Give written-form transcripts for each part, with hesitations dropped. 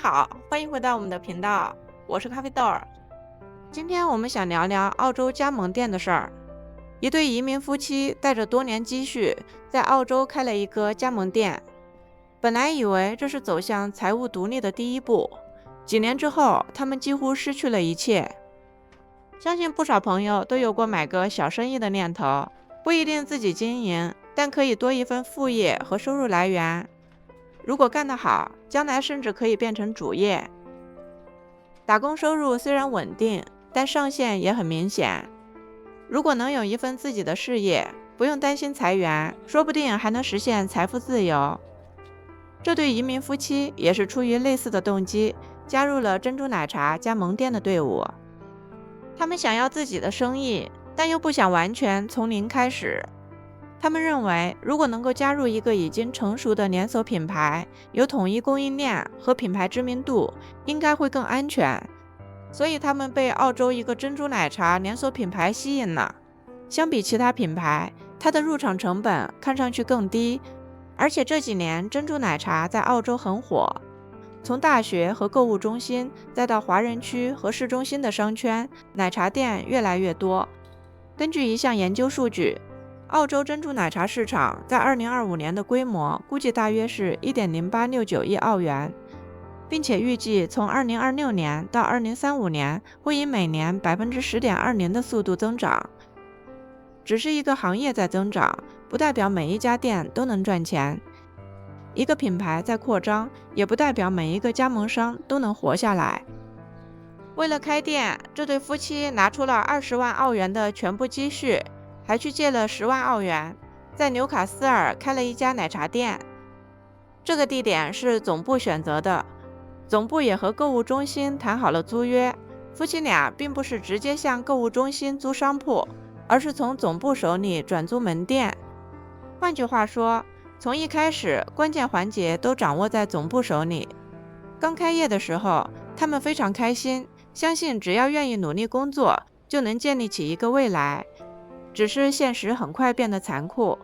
好，欢迎回到我们的频道，我是咖啡豆儿。今天我们想聊聊澳洲加盟店的事儿。一对移民夫妻带着多年积蓄，在澳洲开了一个加盟店。本来以为这是走向财务独立的第一步，几年之后，他们几乎失去了一切。相信不少朋友都有过买个小生意的念头，不一定自己经营，但可以多一份副业和收入来源。如果干得好，将来甚至可以变成主业。打工收入虽然稳定，但上限也很明显。如果能有一份自己的事业，不用担心裁员，说不定还能实现财富自由。这对移民夫妻也是出于类似的动机，加入了珍珠奶茶加盟店的队伍。他们想要自己的生意，但又不想完全从零开始。他们认为，如果能够加入一个已经成熟的连锁品牌，有统一供应链和品牌知名度，应该会更安全。所以他们被澳洲一个珍珠奶茶连锁品牌吸引了。相比其他品牌，它的入场成本看上去更低，而且这几年珍珠奶茶在澳洲很火，从大学和购物中心，再到华人区和市中心的商圈，奶茶店越来越多。根据一项研究数据，澳洲珍珠奶茶市场在2025年的规模估计大约是 1.0869 亿澳元，并且预计从2026年到2035年会以每年 10.20% 的速度增长。只是一个行业在增长，不代表每一家店都能赚钱。一个品牌在扩张，也不代表每一个加盟商都能活下来。为了开店，这对夫妻拿出了20万澳元的全部积蓄，还去借了10万澳元，在纽卡斯尔开了一家奶茶店。这个地点是总部选择的，总部也和购物中心谈好了租约。夫妻俩并不是直接向购物中心租商铺，而是从总部手里转租门店。换句话说，从一开始，关键环节都掌握在总部手里。刚开业的时候，他们非常开心，相信只要愿意努力工作，就能建立起一个未来。只是现实很快变得残酷。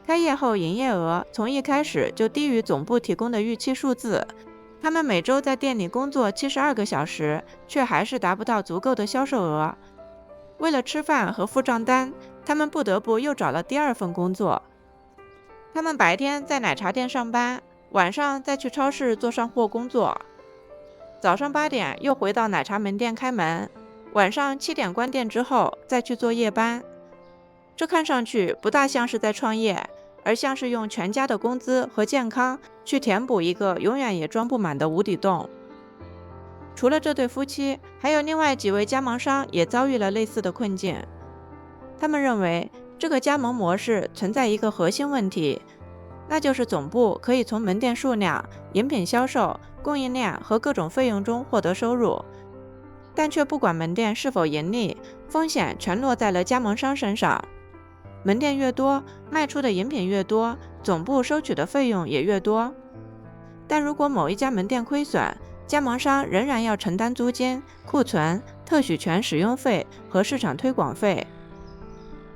开业后，营业额从一开始就低于总部提供的预期数字。他们每周在店里工作72个小时，却还是达不到足够的销售额。为了吃饭和付账单，他们不得不又找了第二份工作。他们白天在奶茶店上班，晚上再去超市做上货工作。早上8点又回到奶茶门店开门，晚上7点关店之后再去做夜班。这看上去不大像是在创业，而像是用全家的工资和健康去填补一个永远也装不满的无底洞。除了这对夫妻，还有另外几位加盟商也遭遇了类似的困境。他们认为这个加盟模式存在一个核心问题，那就是总部可以从门店数量、饮品销售、供应链和各种费用中获得收入，但却不管门店是否盈利，风险全落在了加盟商身上。门店越多，卖出的饮品越多，总部收取的费用也越多。但如果某一家门店亏损，加盟商仍然要承担租金、库存、特许权使用费和市场推广费。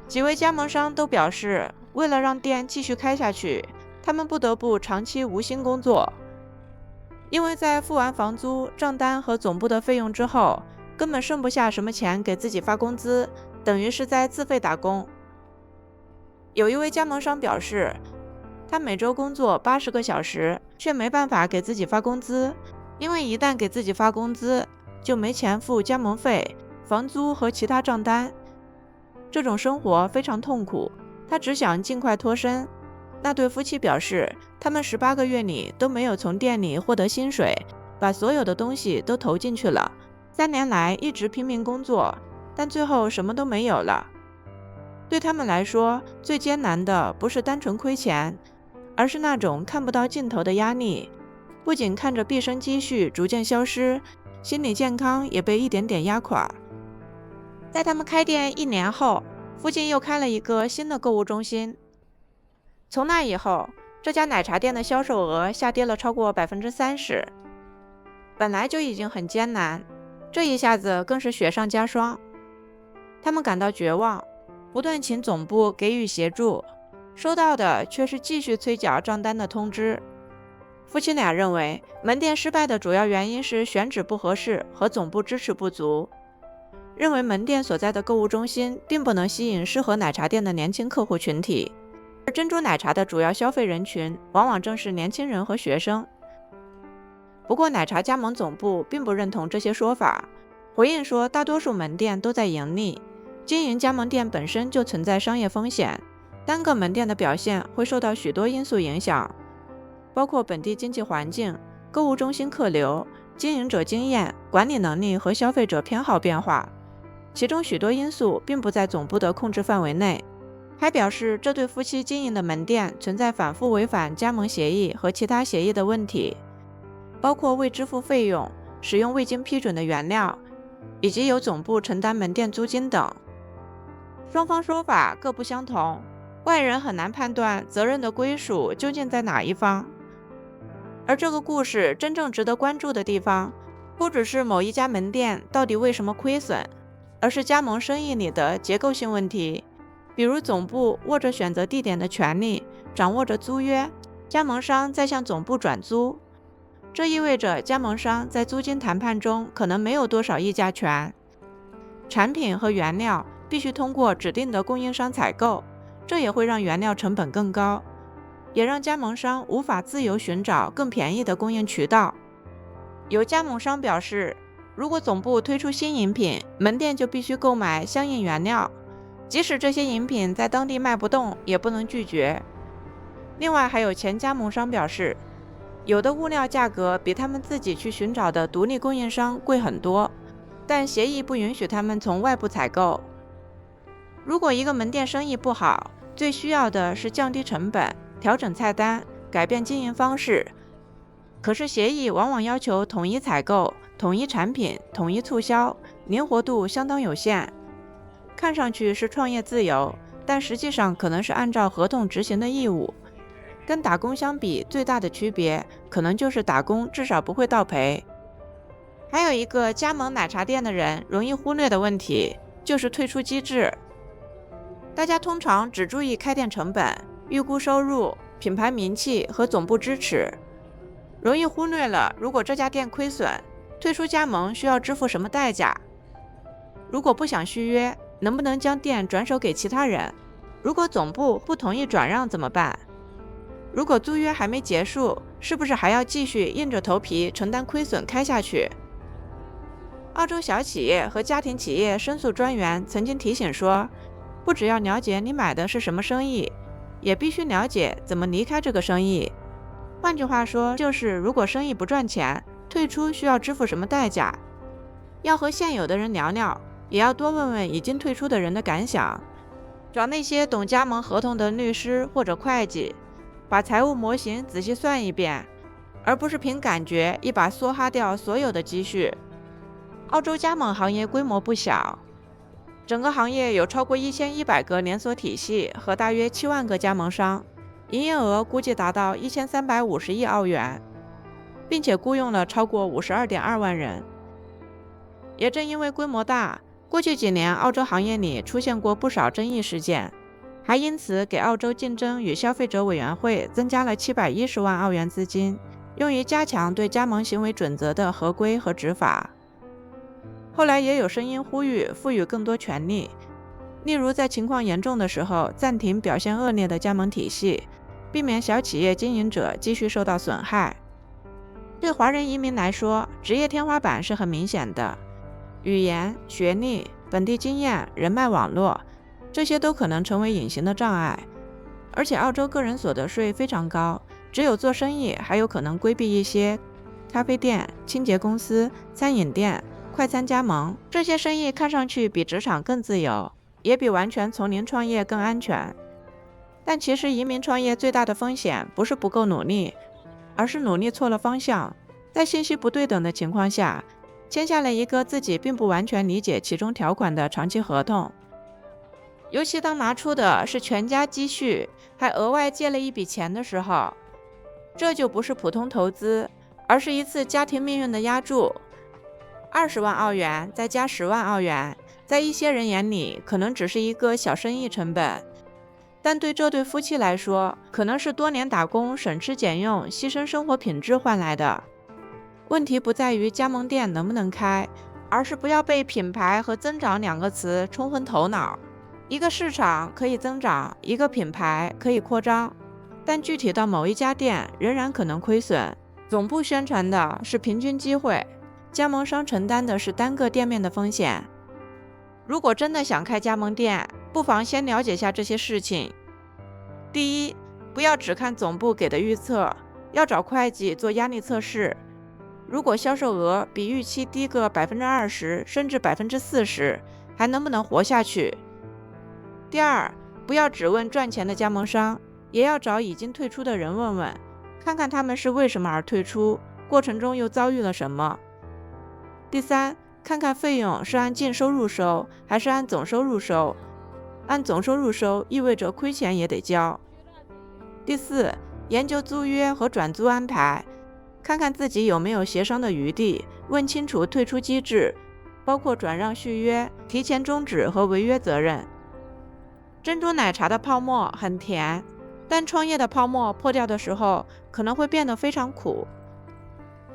几位加盟商都表示，为了让店继续开下去，他们不得不长期无薪工作。因为在付完房租、账单和总部的费用之后，根本剩不下什么钱给自己发工资，等于是在自费打工。有一位加盟商表示，他每周工作80个小时，却没办法给自己发工资，因为一旦给自己发工资，就没钱付加盟费、房租和其他账单。这种生活非常痛苦，他只想尽快脱身。那对夫妻表示，他们18个月里都没有从店里获得薪水，把所有的东西都投进去了。3年来一直拼命工作，但最后什么都没有了。对他们来说，最艰难的不是单纯亏钱，而是那种看不到尽头的压力。不仅看着毕生积蓄逐渐消失，心理健康也被一点点压垮。在他们开店1年后，附近又开了一个新的购物中心。从那以后，这家奶茶店的销售额下跌了超过 30%。本来就已经很艰难，这一下子更是雪上加霜。他们感到绝望，不断请总部给予协助，收到的却是继续催缴账单的通知。夫妻俩认为，门店失败的主要原因是选址不合适和总部支持不足，认为门店所在的购物中心并不能吸引适合奶茶店的年轻客户群体，而珍珠奶茶的主要消费人群往往正是年轻人和学生。不过，奶茶加盟总部并不认同这些说法，回应说大多数门店都在盈利，经营加盟店本身就存在商业风险，单个门店的表现会受到许多因素影响，包括本地经济环境、购物中心客流、经营者经验、管理能力和消费者偏好变化，其中许多因素并不在总部的控制范围内。还表示，这对夫妻经营的门店存在反复违反加盟协议和其他协议的问题，包括未支付费用、使用未经批准的原料，以及由总部承担门店租金等。双方说法各不相同，外人很难判断责任的归属究竟在哪一方。而这个故事真正值得关注的地方，不只是某一家门店到底为什么亏损，而是加盟生意里的结构性问题，比如总部握着选择地点的权利，掌握着租约，加盟商再向总部转租。这意味着加盟商在租金谈判中可能没有多少议价权，产品和原料必须通过指定的供应商采购，这也会让原料成本更高，也让加盟商无法自由寻找更便宜的供应渠道。有加盟商表示，如果总部推出新饮品，门店就必须购买相应原料，即使这些饮品在当地卖不动，也不能拒绝。另外，还有前加盟商表示，有的物料价格比他们自己去寻找的独立供应商贵很多，但协议不允许他们从外部采购。如果一个门店生意不好，最需要的是降低成本、调整菜单、改变经营方式。可是协议往往要求统一采购、统一产品、统一促销，灵活度相当有限。看上去是创业自由，但实际上可能是按照合同执行的义务。跟打工相比，最大的区别可能就是打工至少不会倒赔。还有一个加盟奶茶店的人容易忽略的问题，就是退出机制。大家通常只注意开店成本、预估收入、品牌名气和总部支持，容易忽略了如果这家店亏损，退出加盟需要支付什么代价。如果不想续约，能不能将店转手给其他人？如果总部不同意转让怎么办？如果租约还没结束，是不是还要继续硬着头皮承担亏损开下去？澳洲小企业和家庭企业申诉专员曾经提醒说，不只要了解你买的是什么生意，也必须了解怎么离开这个生意。换句话说，就是如果生意不赚钱，退出需要支付什么代价？要和现有的人聊聊，也要多问问已经退出的人的感想，找那些懂加盟合同的律师或者会计，把财务模型仔细算一遍，而不是凭感觉一把梭哈掉所有的积蓄。澳洲加盟行业规模不小，整个行业有超过1100个连锁体系和大约7万个加盟商，营业额估计达到1350亿澳元，并且雇佣了超过52.2万人。也正因为规模大，过去几年澳洲行业里出现过不少争议事件，还因此给澳洲竞争与消费者委员会增加了710万澳元资金，用于加强对加盟行为准则的合规和执法。后来也有声音呼吁赋予更多权利，例如在情况严重的时候暂停表现恶劣的加盟体系，避免小企业经营者继续受到损害。对华人移民来说，职业天花板是很明显的，语言、学历、本地经验、人脉网络，这些都可能成为隐形的障碍。而且澳洲个人所得税非常高，只有做生意还有可能规避一些咖啡店、清洁公司、餐饮店、快餐加盟，这些生意看上去比职场更自由，也比完全从零创业更安全。但其实移民创业最大的风险不是不够努力，而是努力错了方向，在信息不对等的情况下，签下了一个自己并不完全理解其中条款的长期合同。尤其当拿出的是全家积蓄，还额外借了一笔钱的时候，这就不是普通投资，而是一次家庭命运的押注。20万澳元再加10万澳元，在一些人眼里可能只是一个小生意成本，但对这对夫妻来说，可能是多年打工、省吃俭用、牺牲生活品质换来的。问题不在于加盟店能不能开，而是不要被品牌和增长两个词冲昏头脑。一个市场可以增长，一个品牌可以扩张，但具体到某一家店仍然可能亏损。总部宣传的是平均机会，加盟商承担的是单个店面的风险。如果真的想开加盟店，不妨先了解下这些事情。第一，不要只看总部给的预测，要找会计做压力测试。如果销售额比预期低个20%甚至40%，还能不能活下去？第二，不要只问赚钱的加盟商，也要找已经退出的人问问，看看他们是为什么而退出，过程中又遭遇了什么。第三，看看费用是按净收入收还是按总收入收，按总收入收意味着亏钱也得交。第四，研究租约和转租安排，看看自己有没有协商的余地，问清楚退出机制，包括转让续约、提前终止和违约责任。珍珠奶茶的泡沫很甜，但创业的泡沫破掉的时候，可能会变得非常苦。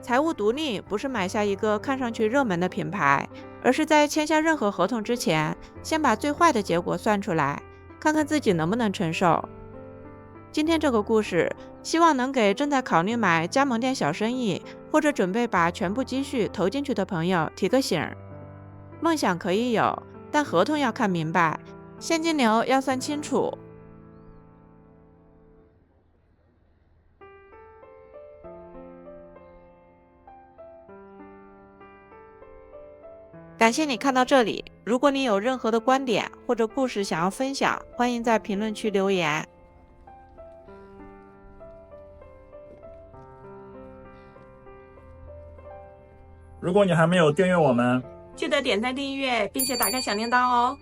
财务独立不是买下一个看上去热门的品牌，而是在签下任何合同之前，先把最坏的结果算出来，看看自己能不能承受。今天这个故事，希望能给正在考虑买加盟店小生意，或者准备把全部积蓄投进去的朋友提个醒儿。梦想可以有，但合同要看明白，现金流要算清楚。感谢你看到这里，如果你有任何的观点或者故事想要分享，欢迎在评论区留言。如果你还没有订阅我们，记得点赞订阅，并且打开小铃铛哦。